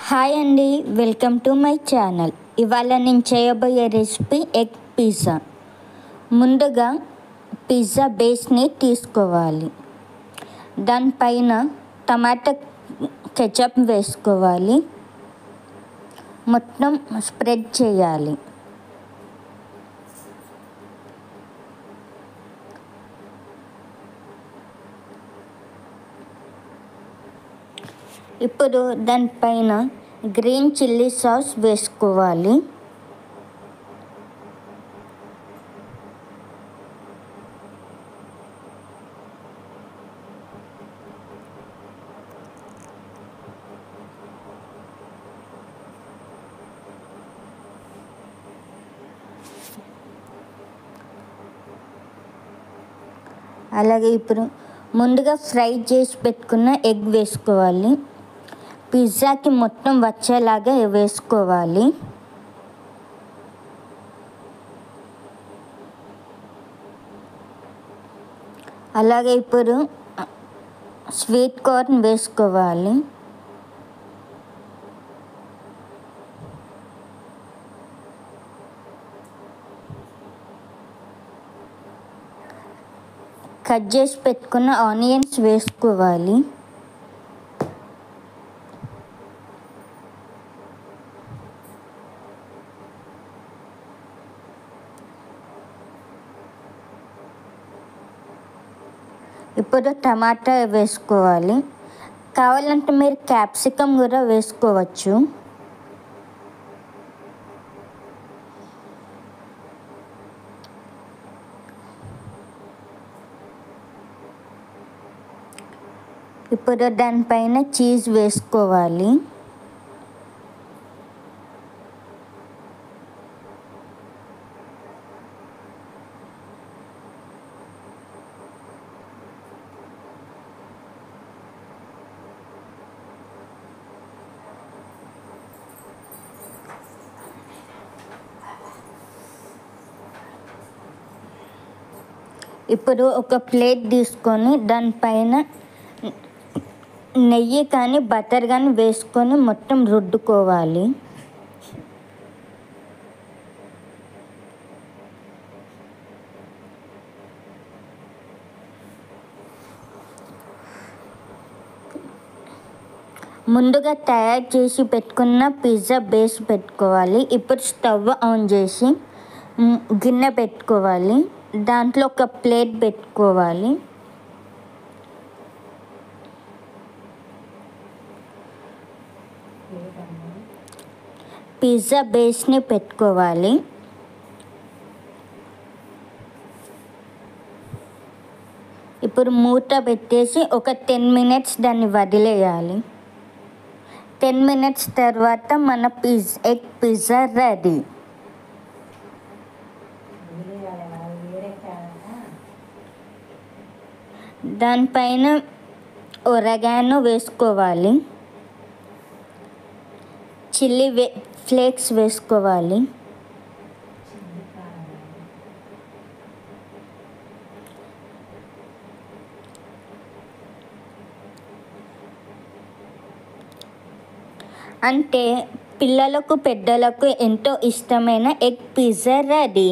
Hi అండి, welcome to my channel. ఇవాళ నేను చేయబోయే రెసిపీ ఎగ్ పిజ్జా. ముందుగా పిజ్జా బేస్ని తీసుకోవాలి. దానిపైన టమాటా కెచప్ వేసుకోవాలి. మొత్తం స్ప్రెడ్ చేయాలి. ఇప్పుడు దానిపైన గ్రీన్ చిల్లీ సాస్ వేసుకోవాలి. అలాగే ఇప్పుడు ముందుగా ఫ్రై చేసి పెట్టుకున్న ఎగ్ వేసుకోవాలి. పిజ్జాకి మొత్తం వచ్చేలాగా వేసుకోవాలి. అలాగే ఇప్పుడు స్వీట్ కార్న్ వేసుకోవాలి. కట్ చేసి పెట్టుకున్న ఆనియన్స్ వేసుకోవాలి. ఇప్పుడు టమాటా వేసుకోవాలి. కావాలంటే మీరు క్యాప్సికమ్ కూడా వేసుకోవచ్చు. ఇప్పుడు దానిపైన చీజ్ వేసుకోవాలి. ఇప్పుడు ఒక ప్లేట్ తీసుకొని దానిపైన నెయ్యి కానీ బటర్ కానీ వేసుకొని మొత్తం రుద్దుకోవాలి. ముందుగా తయారు చేసి పెట్టుకున్న పిజ్జా బేస్ పెట్టుకోవాలి. ఇప్పుడు స్టవ్ ఆన్ చేసి గిన్నె పెట్టుకోవాలి. దాంట్లో ఒక ప్లేట్ పెట్టుకోవాలి. పిజ్జా బేస్ని పెట్టుకోవాలి. ఇప్పుడు మూత పెట్టేసి ఒక 10 మినిట్స్ దాన్ని వదిలేయాలి. 10 మినిట్స్ తర్వాత మన ఎగ్ పిజ్జా రెడీ. దానిపైన ఒరగానో వేసుకోవాలి. చిల్లీ ఫ్లేక్స్ వేసుకోవాలి. అంటే పిల్లలకు పెద్దలకు ఎంతో ఇష్టమైన ఎగ్ పిజ్జా రెడీ.